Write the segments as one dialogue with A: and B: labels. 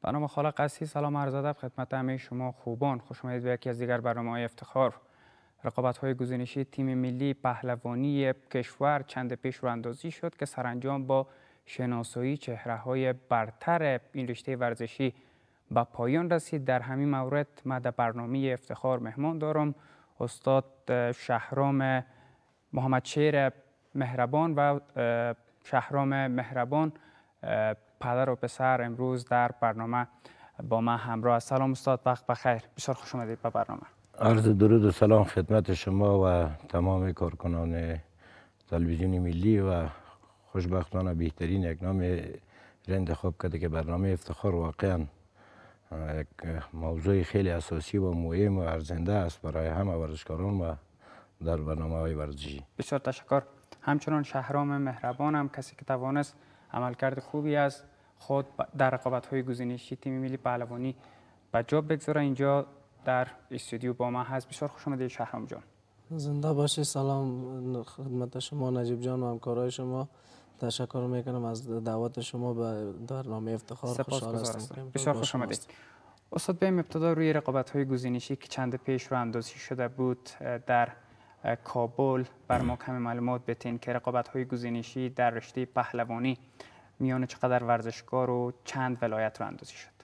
A: به نام خالق هستی. سلام عرض ادب خدمت همه شما خوبان. خوش آمدید به یکی از دیگر برنامه‌های افتخار. رقابت‌های گزینشی تیم ملی پهلوانی کشور چند پیش رو اندازی شد که سرانجام با شناسایی چهره‌های برتر این رشته ورزشی به پایان رسید. در همین مورد من در برنامه افتخار مهمان دارم استاد شهرام محمد شیر مهربان و شهرام مهربان، پدر و پسر، امروز در برنامه با من همراه. سلام استاد، وقت بخیر، بسیار خوش آمدید به برنامه.
B: عرض درود و سلام خدمت شما و تمام کارکنان تلویزیون ملی و خوشبختانه بهترین یک نام را انتخاب کرده که برنامه افتخار واقعا یک موضوع خیلی اساسی و مهم و ارزنده است برای همه ورزشکاران و در برنامه‌های ورزشی.
A: بسیار تشکر. همچنان شهرام مهربان هم کسی که توانست عملکرد خوبی از خود در رقابت‌های گزینشی تیم ملی پهلوانی به جا بگذاره، اینجا در استودیو با ما هست. بسیار خوش آمدید شهرام جان.
C: زنده باشی. سلام خدمت شما نجیب جان و همکارای شما. تشکر میکنم از دعوت شما به برنامه افتخار. خوشحال هستم.
A: بسیار خوش آمدید. استاد، بریم ابتدا روی رقابت‌های گزینشی که چند پیش رو اندازی شده بود در کابل بر ما کمی معلومات بدین که رقابت‌های گزینشی در رشته پهلوانی میان چقدر ورزشکار و چند ولایت رو اندازی شد؟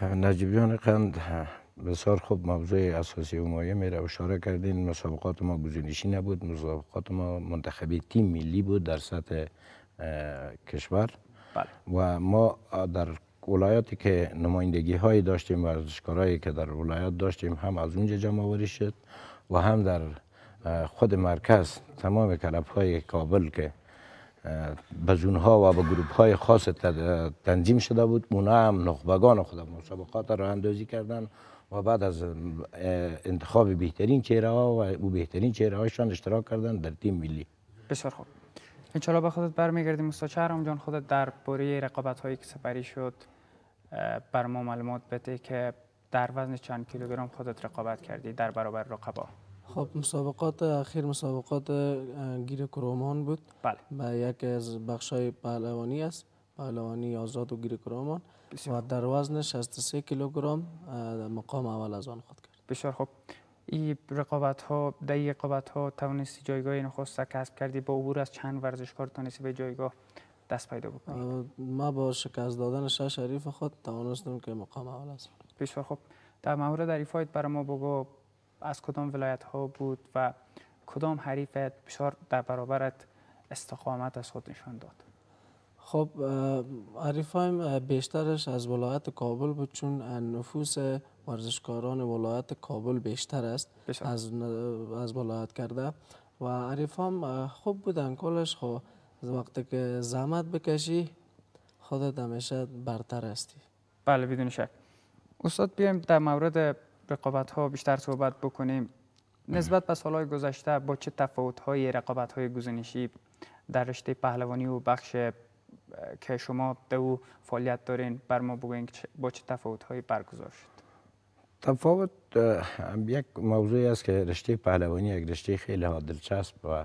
B: نجیب جان قند بسیار خوب موضوع اساسی و مهم را اشاره کردین. مسابقات ما گزینشی نبود، مسابقات ما منتخبی تیم ملی بود در سطح کشور.
A: بله.
B: و ما در ولایاتی که نمایندگی هایی داشتیم، ورزشکارایی که در ولایات داشتیم، هم از اونجا جمع آوری شد و هم در خود مرکز تمام کلب های کابل که به زونها و به گروپ های خاص تنظیم شده بود، اونا هم نخبگان خود مسابقات را اندازی کردن و بعد از انتخاب بهترین چهره ها و او بهترین چهره هاشان اشتراک کردن در تیم ملی.
A: بسیار خوب. انشالله به خودت برمیگردیم استاد شهرام جان. خودت در باره رقابت هایی که سپری شد بر ما معلومات بده که در وزن چند کیلوگرم خودت رقابت کردی در برابر رقبا؟
C: خب مسابقات اخیر مسابقات گیر کرومان بود.
A: بله.
C: به یکی از بخشای پهلوانی است، پهلوانی آزاد و گیر کرومان، و در وزن 63 کیلوگرم مقام اول از آن خود کرد.
A: بسیار خوب. این رقابت ها، در این رقابت ها توانستی جایگاه نخست کسب کردی؟ با عبور از چند ورزشکار توانستی به جایگاه دست پیدا بکنی؟
C: ما با شکست دادن شش حریف خود توانستم که مقام اول است.
A: بسیار خوب. در مورد حریفایت برای ما بگو، از کدام ولایت ها بود و کدام حریفت بسیار در برابرت استقامت از خود نشان داد؟
C: خب حریفایم بیشترش از ولایت کابل بود، چون نفوس ورزشکاران ولایت کابل بیشتر است از ولایت کرده، و حریفام خوب بودن کلش. خب وقتی که زحمت بکشی خودت همیشه برتر هستی.
A: بله بدون شک. استاد، بیایم در مورد رقابت ها بیشتر صحبت بکنیم. نسبت به سالهای گذشته با چه تفاوت های رقابت های گزینشی در رشته پهلوانی و بخش که شما در او فعالیت دارین بر ما بگوین که با چه تفاوت هایی برگزار شد؟
B: تفاوت یک موضوعی است که رشته پهلوانی یک رشته خیلی دلچسب و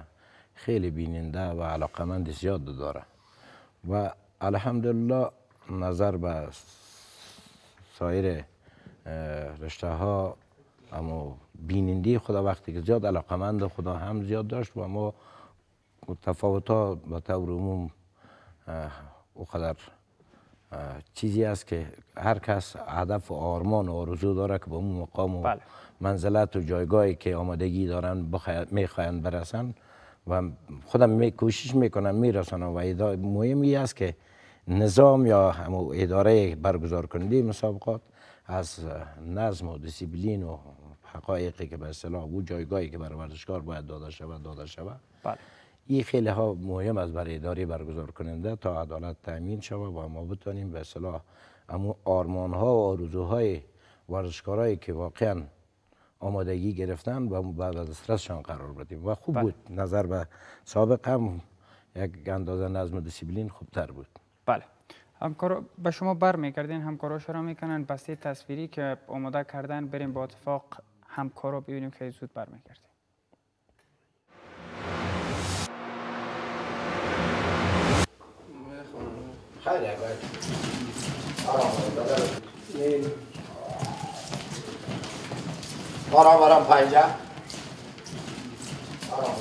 B: خیلی بیننده و علاقمند زیاد داره و الحمدلله نظر به سایر رشته ها اما بیننده خدا وقتی که زیاد علاقمند خدا هم زیاد داشت و ما تفاوت ها به طور عموم او قدر چیزی است که هر کس هدف و آرمان و آرزو داره که به اون مقام و منزلت و جایگاهی که آمادگی دارن میخواهند برسن و خودم کوشش میکنن میرسن و مهمی است که نظام یا اداره برگزار کننده مسابقات از نظم و دیسیپلین و حقایقی که به اصطلاح او جایگاهی که برای ورزشکار باید داده شود.
A: بله.
B: این خیلی ها مهم است برای اداره برگزار کننده تا عدالت تامین شود و ما بتونیم به اصطلاح اما آرمان ها و آرزوهای ورزشکارایی که واقعا آمادگی گرفتن و بعد از دسترسشان قرار بدیم و خوب بود. نظر به سابق هم یک اندازه نظم و دیسیپلین خوبتر بود.
A: بله. همکارا به شما برمیگردین، همکارا شما میکنن بسته تصویری که آماده کردن، بریم با اتفاق همکارا ببینیم که زود برمیگردیم.
B: خیلی آرام آرام پنجه آرام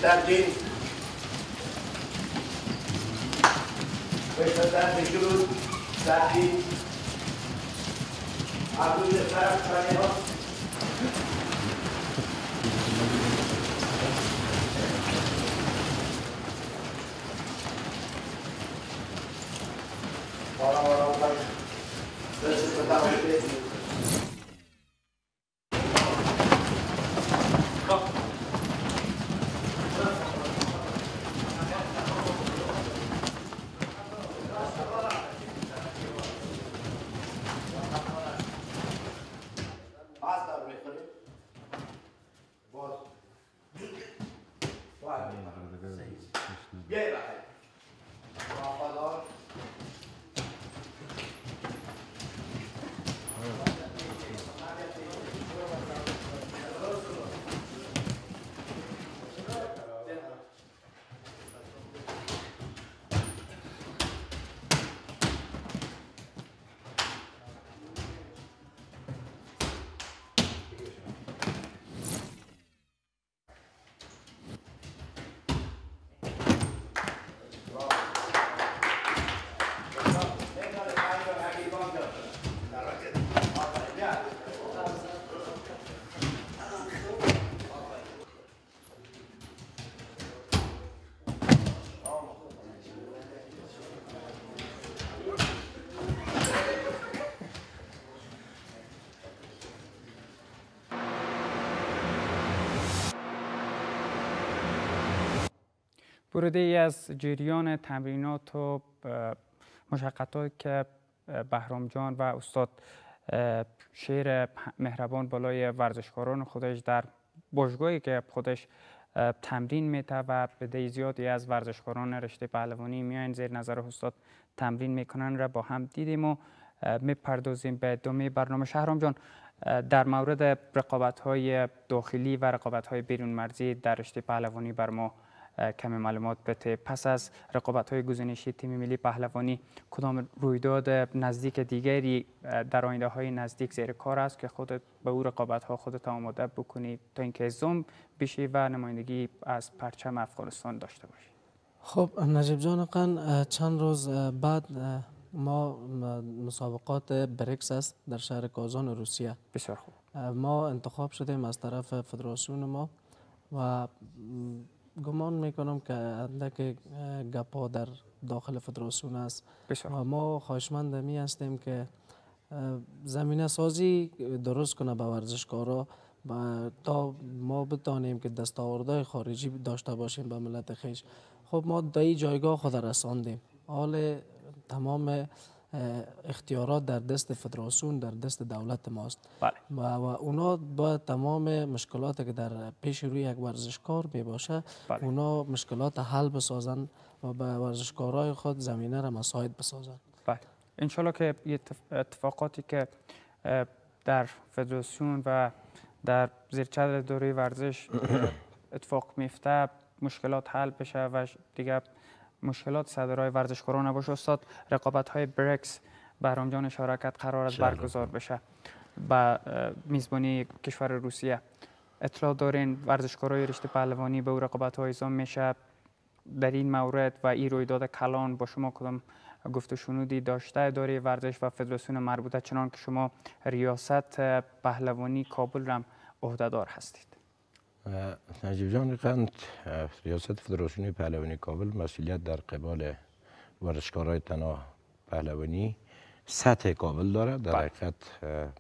B: ترجیح بشتر بشروط ترجیح عبدوی فرق کنه ها آرام آرام دست بتاوید
A: بریده ای از جریان تمرینات و مشقتات که بهرام جان و استاد شیر مهربان بالای ورزشکاران خودش در باشگاهی که خودش تمرین میته و عده زیادی از ورزشکاران رشته پهلوانی میاین زیر نظر استاد تمرین میکنن را با هم دیدیم و میپردازیم به ادامه برنامه. شهرام جان، در مورد رقابت‌های داخلی و رقابت‌های بیرون مرزی در رشته پهلوانی بر ما کمی معلومات بده. پس از رقابت‌های گزینشی تیم ملی پهلوانی کدام رویداد نزدیک دیگری در آینده‌های نزدیک زیر کار است که خودت به او رقابت‌ها خودت آماده بکنی تا اینکه اعزام بشی و نمایندگی از پرچم افغانستان داشته باشی؟
C: خب نجیب جان قن، چند روز بعد ما مسابقات بریکس است در شهر کازان روسیه.
A: بسیار خوب.
C: ما انتخاب شدیم از طرف فدراسیون ما و گمان میکنم که اندک گپا در داخل فدراسیون است و ما خواهشمند می هستیم که زمینه سازی درست کنه به ورزشکارا تا ما بتانیم که دستاوردهای خارجی داشته باشیم به ملت خویش. خب ما در این جایگاه خود رساندیم. حال تمام اختیارات در دست فدراسیون، در دست دولت ماست.
A: بله.
C: و اونا با تمام مشکلاتی که در پیش روی یک ورزشکار می باشه،
A: بله.
C: اونا مشکلات حل بسازن و به ورزشکارای خود زمینه را مساعد بسازن.
A: بله. انشالله که اتفاقاتی که در فدراسیون و در زیرچتر اداره ورزش اتفاق میفته مشکلات حل بشه و دیگه مشکلات صدرهای ورزشکاران نباشه. استاد، رقابت‌های بریکس بهرام جان اشاره کرد قرار است برگزار بشه با میزبانی کشور روسیه. اطلاع دارین ورزشکارای رشته پهلوانی به او رقابت‌ها اعزام میشه؟ در این مورد و این رویداد کلان با شما کدام گفت و شنودی داشته اداره ورزش و فدراسیون مربوطه، چنان که شما ریاست پهلوانی کابل را عهدهدار هستید؟
B: نجیب جان قند، ریاست فدراسیون پهلوانی کابل مسئولیت در قبال ورزشکارای تنها پهلوانی سطح کابل داره. در حقیقت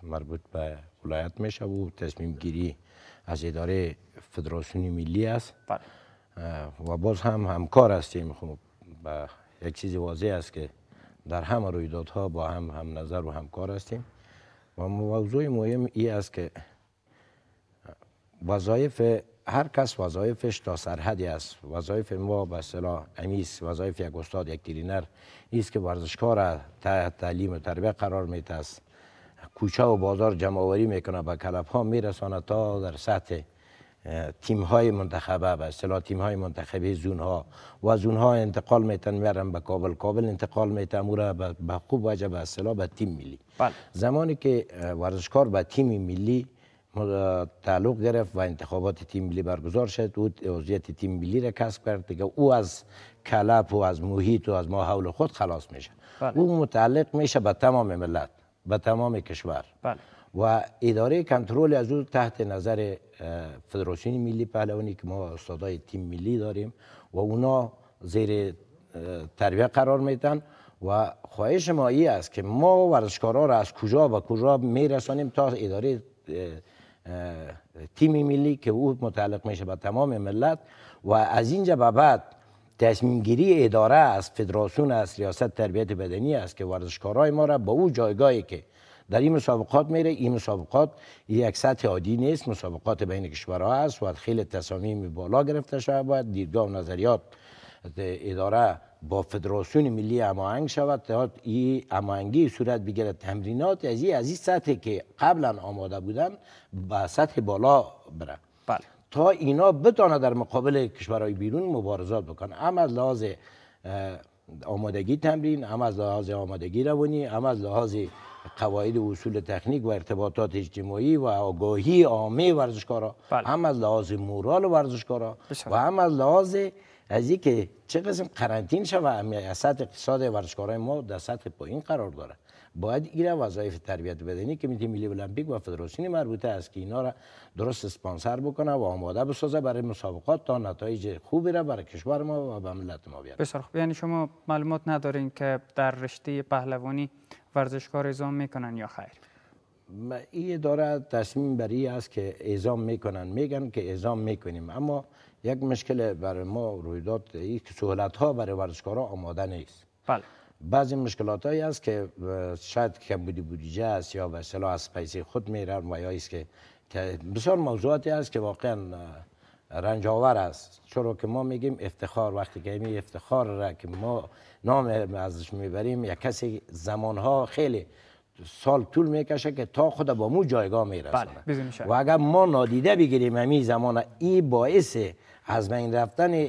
B: مربوط به ولایت میشه و تصمیم گیری از اداره فدراسیون ملی است. و باز هم همکار هستیم. خب یک چیز واضح است که در همه رویدادها با هم نظر و همکار هستیم و موضوع مهم ای است که وظایف هر کس وظایفش تا سرحدی است. وظایف ما به اصطلاح امیس، وظایف یک استاد، یک ترینر است که ورزشکار را تحت تعلیم و تربیت قرار میده است، کوچه و بازار جمع آوری میکنه، به کلب ها میرسانه تا در سطح تیم های منتخبه، به اصطلاح تیم های منتخبه زون ها و زون ها انتقال میتن میرن به کابل، کابل انتقال میتن مورا به خوب وجه به اصطلاح به تیم ملی.
A: بله.
B: زمانی که ورزشکار به تیم ملی تعلق گرفت و انتخابات تیم ملی برگزار شد، او عضویت تیم ملی را کسب کرد دیگه، او از کلب و از محیط و از ماحول خود خلاص میشه.
A: بله.
B: او متعلق میشه به تمام ملت، به تمام کشور.
A: بله.
B: و اداره کنترل از او تحت نظر فدراسیون ملی پهلوانی که ما استادای تیم ملی داریم و اونا زیر تربیت قرار میدن و خواهش ما ای است که ما ورزشکارا را از کجا به کجا میرسانیم تا اداره تیم ملی که او متعلق میشه به تمام ملت و از اینجا به بعد تصمیم گیری اداره از فدراسیون از ریاست تربیت بدنی است که ورزشکارای ما را به او جایگاهی که در این مسابقات میره، این مسابقات یک سطح عادی نیست، مسابقات بین کشورها است و خیلی تصامیم بالا گرفته شود، باید دیدگاه و نظریات اداره با فدراسیون ملی هماهنگ شود تا این هماهنگی صورت بگیرد، تمرینات از این سطحی که قبلا آماده بودن به سطح بالا بره.
A: بله.
B: تا اینا بتونه در مقابل کشورهای بیرون مبارزات بکنه، هم از لحاظ آمادگی تمرین، هم از لحاظ آمادگی روانی، هم از لحاظ قواعد و اصول تکنیک و ارتباطات اجتماعی و آگاهی عامه ورزشکارا. بله. هم از لحاظ مورال ورزشکارا و هم از لحاظ از اینکه چه قسم قرنطین شود. سطح اقتصاد ورزشکارای ما در سطح پایین قرار داره. باید این وظایف تربیت بدنی که کمیته ملی المپیک و فدراسیون مربوطه است که اینا را درست اسپانسر بکنه و آماده بسازه برای مسابقات تا نتایج خوبی را برای کشور ما و به ملت ما بیاره.
A: بسیار خوب. یعنی شما معلومات ندارین که در رشته پهلوانی ورزشکار اعزام میکنن یا خیر؟
B: این اداره تصمیم بر این است که اعزام میکنن، میگن که اعزام میکنیم، اما یک مشکل برای ما روی داد این که سهولت ها برای ورزشکارا آماده نیست.
A: بله.
B: بعضی مشکلات هایی است که شاید کمبودی بودجه است یا به اصطلاح از پیسه خود میرن و یا است که بسیار موضوعاتی است که واقعا رنج آور است. چرا که ما میگیم افتخار، وقتی که این افتخار را که ما نام ازش میبریم، یک کسی زمانها خیلی سال طول میکشه که تا خود با مو جایگاه میرسونه.
A: بله.
B: و اگر ما نادیده بگیریم همین زمان، این باعث از بین رفتن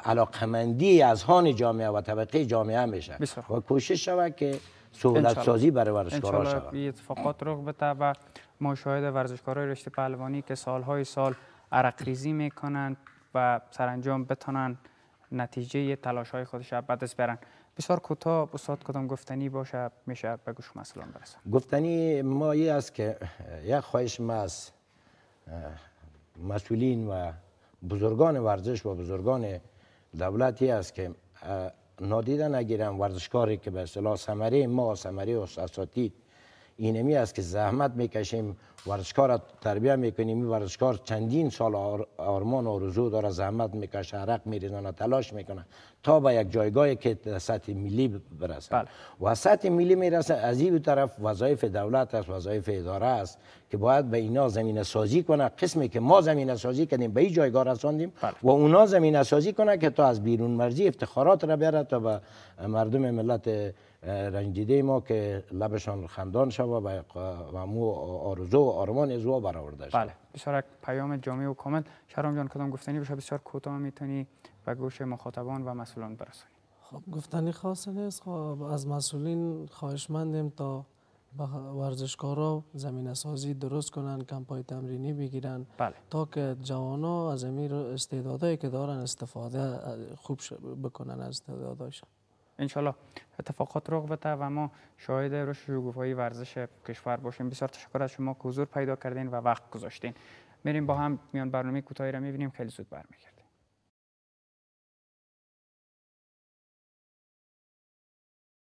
B: علاقمندی از هان جامعه و طبقه جامعه میشه و کوشش شود که سهولت سازی برای ورزشکارا شود.
A: این اتفاقات رخ بده و ما شاهد ورزشکارای رشته پهلوانی که سالهای سال عرق ریزی میکنند و سرانجام بتونن نتیجه تلاش‌های خودش به دست برن. بسیار کوتاه استاد کدام گفتنی باشه میشه به گوش مسئولان برسه؟
B: گفتنی ما این است که یک خواهش ما از مسئولین و بزرگان ورزش و بزرگان دولتی است که نادیده نگیرن ورزشکاری که به اصطلاح ثمره ما، ثمره اساتید اینمی است که زحمت میکشیم، ورزشکار را تربیت میکنیم، این ورزشکار چندین سال آرمان و آرزو داره، زحمت میکشه، عرق میریزانه، تلاش میکنه تا به یک جایگاهی که سطح ملی برسه.
A: بله.
B: و سطح ملی میرسه، از این طرف وظایف دولت است، وظایف اداره است که باید به اینا زمینه سازی کنه. قسمی که ما زمینه سازی کردیم به این جایگاه رساندیم.
A: بله.
B: و اونا زمینه سازی کنه که تا از بیرون مرزی افتخارات را بیاره تا به مردم ملت رنجیده ما که لبشان خندان شود و مو آرزو و آرمان از او برآورده شود.
A: بله. بسیار یک پیام جامع و کامل. شهرام جان کدام گفتنی بشه بسیار کوتاه میتونی به گوش مخاطبان و مسئولان برسونی؟
C: خب گفتنی خاصی نیست. خب از مسئولین خواهشمندیم تا ورزشکارا زمینه سازی درست کنن، کمپای تمرینی بگیرن.
A: بله. تا
C: که جوانا از امیر استعدادایی که دارن استفاده خوب بکنن از استعدادایشان.
A: انشالله اتفاقات رخ بده و ما شاهد رشد شکوفایی ورزش کشور باشیم. بسیار تشکر از شما که حضور پیدا کردین و وقت گذاشتین. میریم با هم میان برنامه کوتاهی را میبینیم، خیلی زود برمیگردیم.